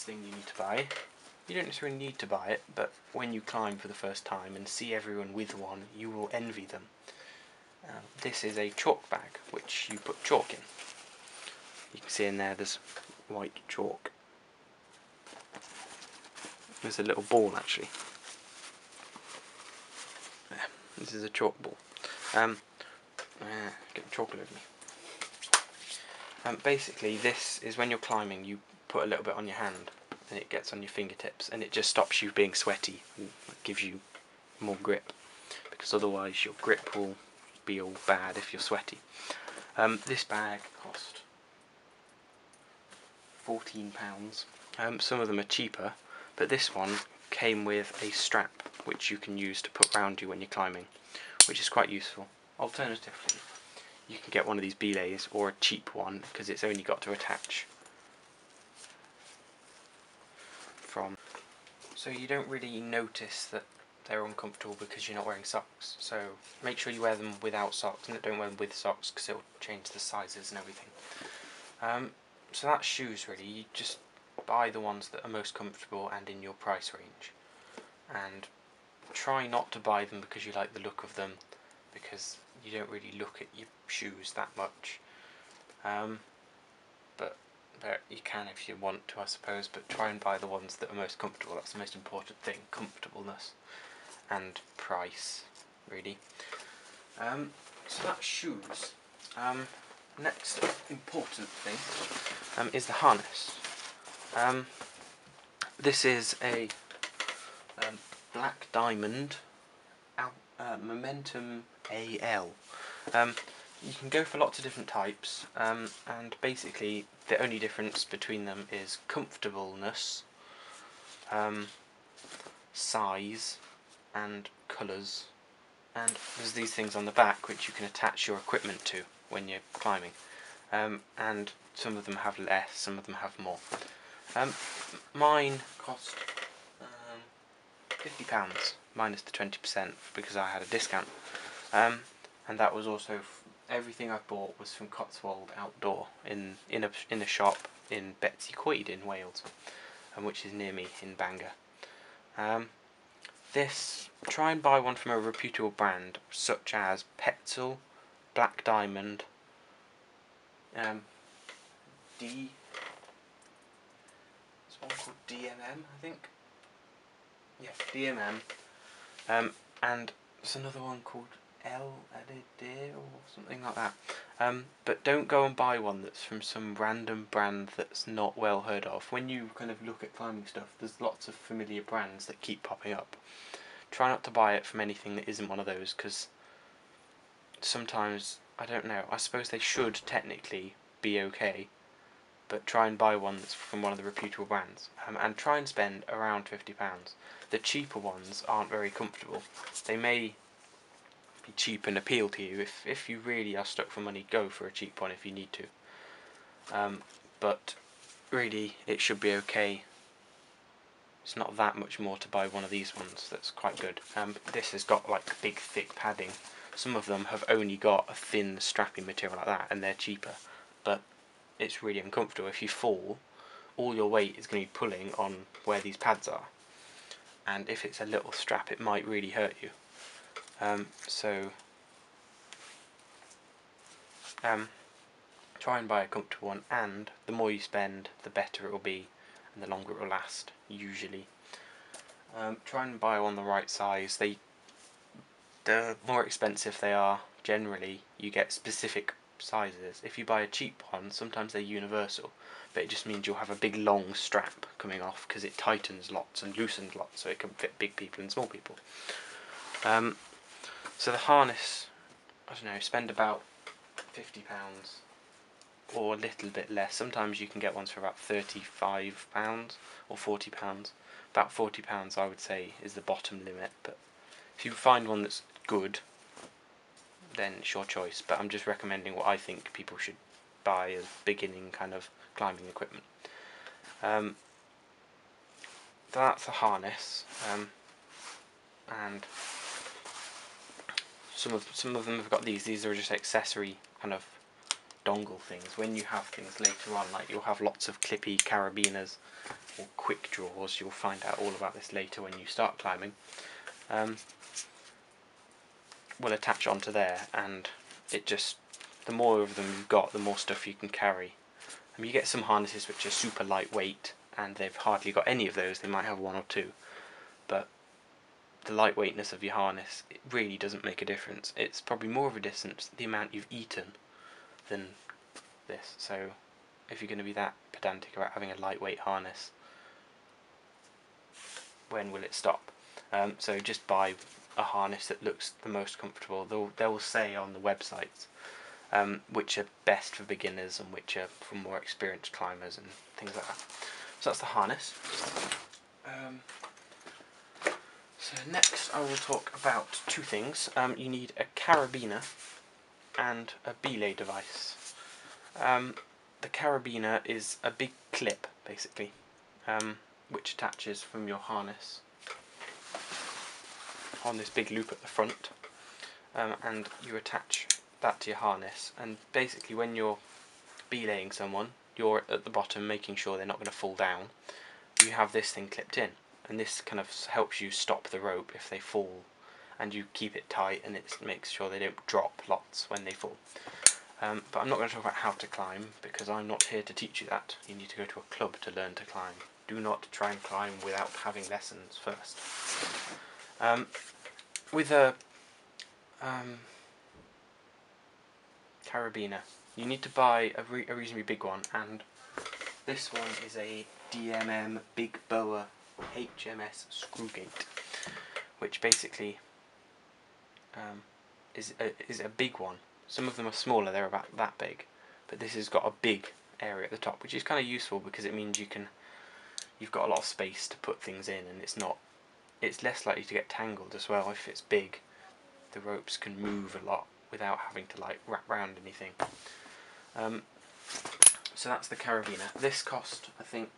next thing you need to buy, you don't necessarily need to buy it, but when you climb for the first time and see everyone with one, you will envy them. This is a chalk bag, which you put chalk in. You can see in there's white chalk. There's a little ball actually. There, this is a chalk ball. Get the chalk all over me. Basically, this is when you're climbing, you put a little bit on your hand, and it gets on your fingertips, and it just stops you being sweaty and gives you more grip, because otherwise your grip will be all bad if you're sweaty. This bag cost £14. Some of them are cheaper, but this one came with a strap which you can use to put around you when you're climbing, which is quite useful. Alternatively, you can get one of these belays, or a cheap one, because it's only got to attach from, so you don't really notice that they're uncomfortable because you're not wearing socks. So make sure you wear them without socks, and don't wear them with socks because it'll change the sizes and everything. So that's shoes really. You just buy the ones that are most comfortable and in your price range, and try not to buy them because you like the look of them, because you don't really look at your shoes that much. But you can if you want to, I suppose, but try and buy the ones that are most comfortable. That's the most important thing, comfortableness and price, really. So that's shoes. Next important thing is the harness. This is a Black Diamond Momentum AL. You can go for lots of different types, and basically the only difference between them is comfortableness, size, and colours. And there's these things on the back which you can attach your equipment to when you're climbing, and some of them have less, some of them have more. Mine cost £50 minus the 20% because I had a discount, and that was also everything I bought was from Cotswold Outdoor in a shop in Betsy Coed in Wales, which is near me in Bangor. Try and buy one from a reputable brand such as Petzl, Black Diamond, there's one called DMM, I think. Yeah, DMM. And there's another one called L-Edidir or something like that. But don't go and buy one that's from some random brand that's not well heard of. When you kind of look at climbing stuff, there's lots of familiar brands that keep popping up. Try not to buy it from anything that isn't one of those, because sometimes, I don't know, I suppose they should technically be okay, but try and buy one that's from one of the reputable brands, and try and spend around £50. The cheaper ones aren't very comfortable. They may be cheap and appeal to you. If you really are stuck for money, go for a cheap one if you need to. But really, it should be okay. It's not that much more to buy one of these ones that's quite good. This has got like big thick padding. Some of them have only got a thin strappy material like that, and they're cheaper, but it's really uncomfortable. If you fall, all your weight is going to be pulling on where these pads are, and if it's a little strap, it might really hurt you. Try and buy a comfortable one, and the more you spend, the better it will be, and the longer it will last, usually. Try and buy one the right size. The more expensive they are, generally, you get specific sizes. If you buy a cheap one, sometimes they're universal, but it just means you'll have a big long strap coming off because it tightens lots and loosens lots, so it can fit big people and small people. So the harness, I don't know, spend about £50 or a little bit less. Sometimes you can get ones for about £35 or £40. About £40 I would say is the bottom limit, but if you find one that's good, then it's your choice, but I'm just recommending what I think people should buy as beginning kind of climbing equipment. That's a harness, and some of them have got these. These are just accessory kind of dongle things. When you have things later on, like you'll have lots of clippy carabiners or quick draws, you'll find out all about this later when you start climbing, will attach onto there, and it just, the more of them you've got, the more stuff you can carry. You get some harnesses which are super lightweight, and they've hardly got any of those. They might have one or two, but the lightweightness of your harness, it really doesn't make a difference. It's probably more of a difference the amount you've eaten than this. So if you're going to be that pedantic about having a lightweight harness, when will it stop? So just buy a harness that looks the most comfortable. They'll say on the websites which are best for beginners and which are for more experienced climbers and things like that. So that's the harness. So next I will talk about two things. You need a carabiner and a belay device. The carabiner is a big clip, basically, which attaches from your harness on this big loop at the front, and you attach that to your harness, and basically when you're belaying someone, you're at the bottom making sure they're not going to fall down. You have this thing clipped in, and this kind of helps you stop the rope if they fall, and you keep it tight, and it makes sure they don't drop lots when they fall. But I'm not going to talk about how to climb, because I'm not here to teach you that. You need to go to a club to learn to climb. Do not try and climb without having lessons first. With a carabiner, you need to buy a reasonably big one, and this one is a DMM Big Boa HMS Screwgate, which basically is a big one. Some of them are smaller, they're about that big, but this has got a big area at the top, which is kind of useful because it means you've got a lot of space to put things in, and it's less likely to get tangled as well. If it's big, the ropes can move a lot without having to like wrap around anything. So that's the carabiner. This cost, I think,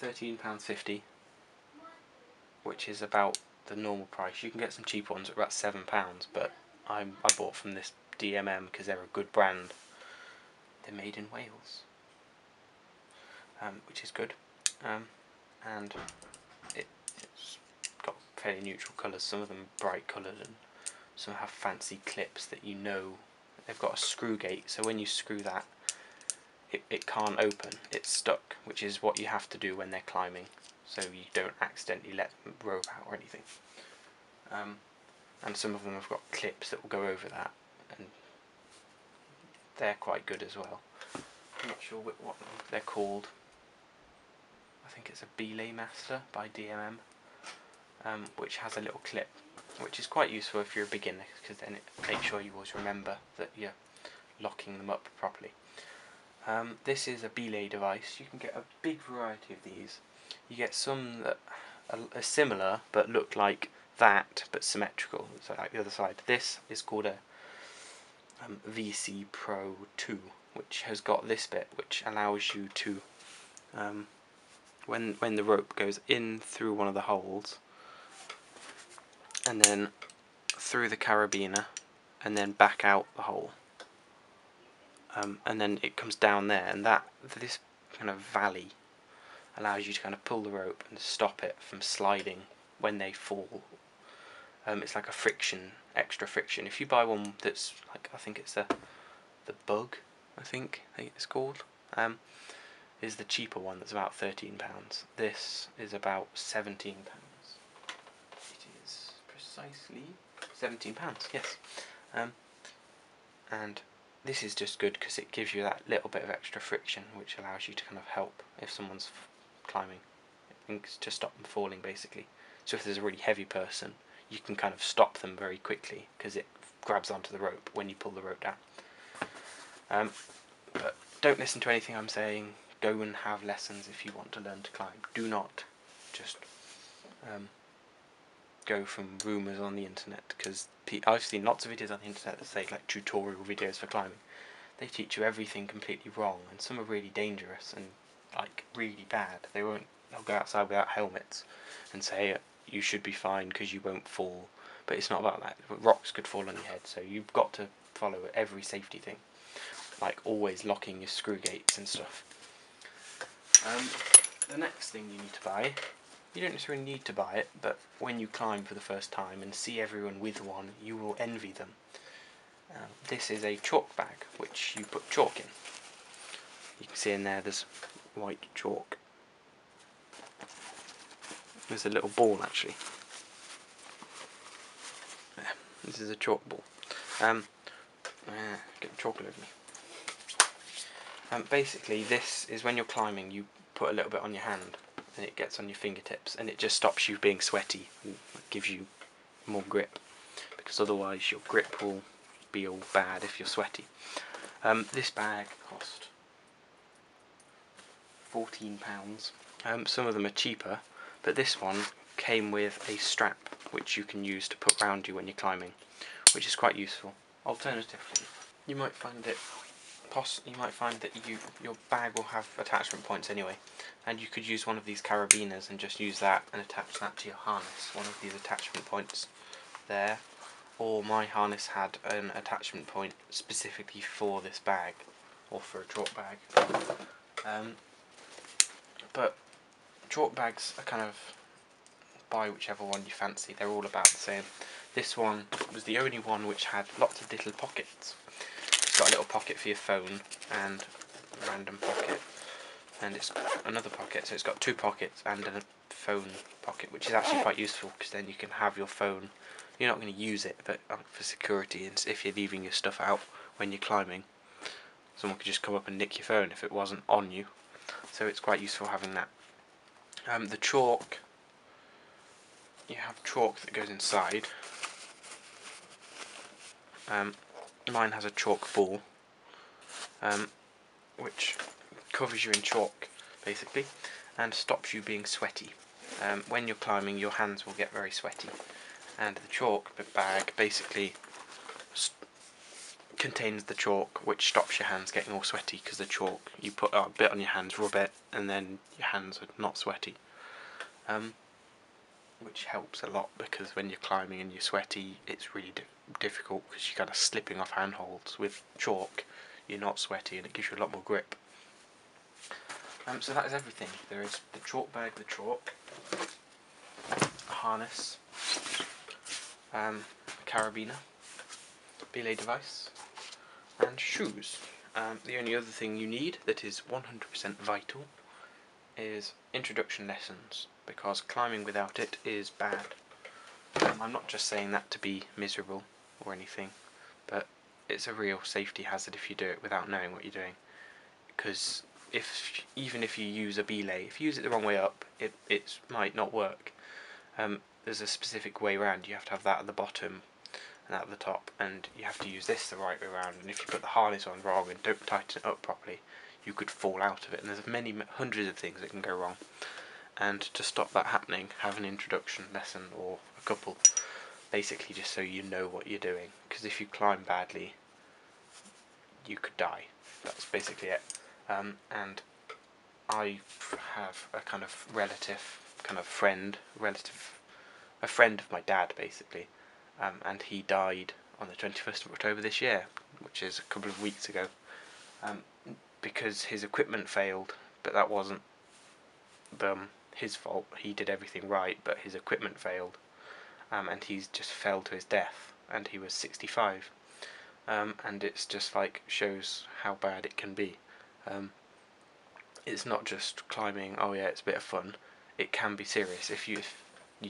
£13.50, which is about the normal price. You can get some cheap ones at about £7, but I bought from this DMM because they're a good brand. They're made in Wales, which is good, and it's got fairly neutral colours. Some of them are bright coloured, and some have fancy clips that you know they've got a screw gate. So when you screw that, it can't open. It's stuck, which is what you have to do when they're climbing, so you don't accidentally let them rope out or anything. And some of them have got clips that will go over that, and they're quite good as well. I'm not sure what they're called. I think it's a Belay Master by DMM, which has a little clip, which is quite useful if you're a beginner, because then it makes sure you always remember that you're locking them up properly. This is a belay device. You can get a big variety of these. You get some that are similar but look like that but symmetrical, so like the other side. This is called a VC Pro 2, which has got this bit which allows you to, when the rope goes in through one of the holes and then through the carabiner and then back out the hole, and then it comes down there, and this kind of valley allows you to kind of pull the rope and stop it from sliding when they fall. It's like a extra friction. If you buy one that's like, I think it's the Bug, I think it's called, is the cheaper one that's about £13. This is about £17. It is precisely £17, yes. And this is just good because it gives you that little bit of extra friction, which allows you to kind of help if someone's climbing, to stop them falling basically. So if there's a really heavy person, you can kind of stop them very quickly because it grabs onto the rope when you pull the rope down. But don't listen to anything I'm saying. Go and have lessons if you want to learn to climb. Do not just go from rumours on the internet, because I've seen lots of videos on the internet that say like tutorial videos for climbing. They teach you everything completely wrong, and some are really dangerous and like really bad. They'll go outside without helmets and say you should be fine because you won't fall, but it's not about that. Rocks could fall on your head, so you've got to follow every safety thing. like always locking your screw gates and stuff. The next thing you need to buy, you don't necessarily need to buy it, but when you climb for the first time and see everyone with one, you will envy them. This is a chalk bag, which you put chalk in. You can see in there's white chalk. There's a little ball actually. There, this is a chalk ball. Get the chalk all over me. Basically, this is when you're climbing, you put a little bit on your hand, and it gets on your fingertips, and it just stops you being sweaty, and gives you more grip, because otherwise your grip will be all bad if you're sweaty. This bag cost £14. Some of them are cheaper, but this one came with a strap which you can use to put round you when you're climbing, which is quite useful. Alternatively, you might find that your bag will have attachment points anyway, and you could use one of these carabiners and just use that and attach that to your harness, one of these attachment points there. Or my harness had an attachment point specifically for this bag, or for a chalk bag. But chalk bags are kind of, buy whichever one you fancy, they're all about the same. This one was the only one which had lots of little pockets. It's got a little pocket for your phone and a random pocket, and it's another pocket, so it's got two pockets and a phone pocket, which is actually quite useful because then you can have your phone. You're not going to use it, but for security, and if you're leaving your stuff out when you're climbing, someone could just come up and nick your phone if it wasn't on you. So it's quite useful having that. The chalk, you have chalk that goes inside. Mine has a chalk ball, which covers you in chalk basically and stops you being sweaty. When you're climbing, your hands will get very sweaty, and the chalk bag basically contains the chalk, which stops your hands getting all sweaty, because the chalk, you put a bit on your hands, rub it, and then your hands are not sweaty. Which helps a lot, because when you're climbing and you're sweaty, it's really difficult, because you're kind of slipping off handholds. With chalk, you're not sweaty, and it gives you a lot more grip. So that is everything. There is the chalk bag, the chalk, a harness, carabiner, belay device, and shoes. The only other thing you need that is 100% vital is introduction lessons, because climbing without it is bad. I'm not just saying that to be miserable or anything, but it's a real safety hazard if you do it without knowing what you're doing. Because even if you use a belay, if you use it the wrong way up, it might not work. There's a specific way around. You have to have that at the bottom and that at the top, and you have to use this the right way around. And if you put the harness on wrong and don't tighten it up properly, you could fall out of it. And there's hundreds of things that can go wrong. And to stop that happening, have an introduction lesson or a couple, basically just so you know what you're doing. Because if you climb badly, you could die. That's basically it. And I have a kind of a friend of my dad basically, and he died on the 21st of October this year, which is a couple of weeks ago, because his equipment failed, but that wasn't his fault. He did everything right, but his equipment failed, and he's just fell to his death, and he was 65. And it's just like shows how bad it can be. It's not just climbing, oh yeah, it's a bit of fun. It can be serious. If you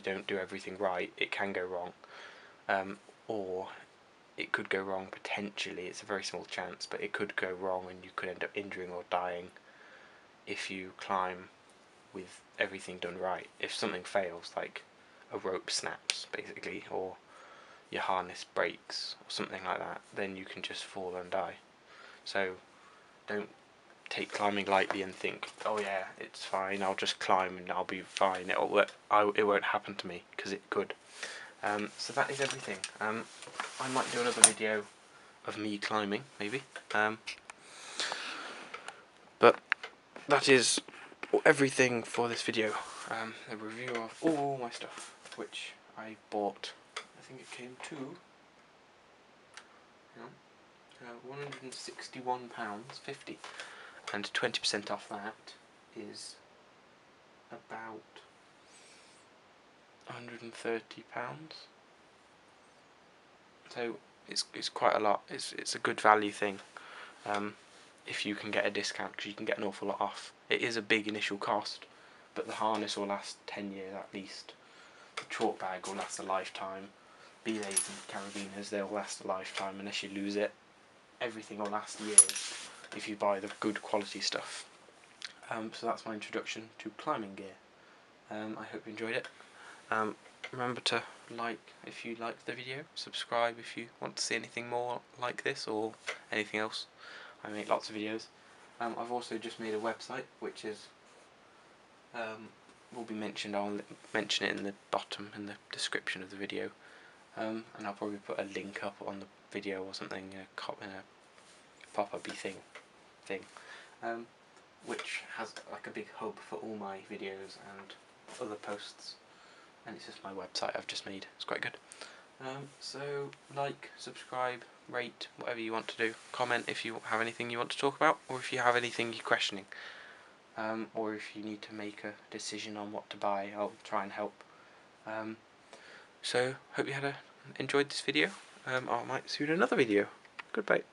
don't do everything right, it can go wrong. Or it could go wrong potentially. It's a very small chance, but it could go wrong and you could end up injuring or dying if you climb with everything done right. If something fails, like a rope snaps basically, or your harness breaks or something like that, then you can just fall and die. So don't take climbing lightly and think, oh yeah, it's fine, I'll just climb and I'll be fine, it won't happen to me, because it could. So that is everything. I might do another video of me climbing, maybe, but that is everything for this video. A review of all my stuff, which I bought. I think it came to £161.50, and 20% off that is about £130. So it's quite a lot. It's a good value thing. If you can get a discount, because you can get an awful lot off. It is a big initial cost, but the harness will last 10 years at least. The chalk bag will last a lifetime. Belays and carabiners, they'll last a lifetime unless you lose it. Everything will last years if you buy the good quality stuff. So that's my introduction to climbing gear. I hope you enjoyed it. Remember to like if you liked the video, subscribe if you want to see anything more like this or anything else. I make lots of videos. I've also just made a website which is will be mentioned. I'll mention it in the bottom in the description of the video, and I'll probably put a link up on the video or something in a pop-up-y thing, which has like a big hub for all my videos and other posts, and it's just my website I've just made. It's quite good. So like, subscribe, rate, whatever you want to do. Comment if you have anything you want to talk about, or if you have anything you're questioning, or if you need to make a decision on what to buy. I'll try and help. So hope you enjoyed this video. I might see you in another video. Goodbye.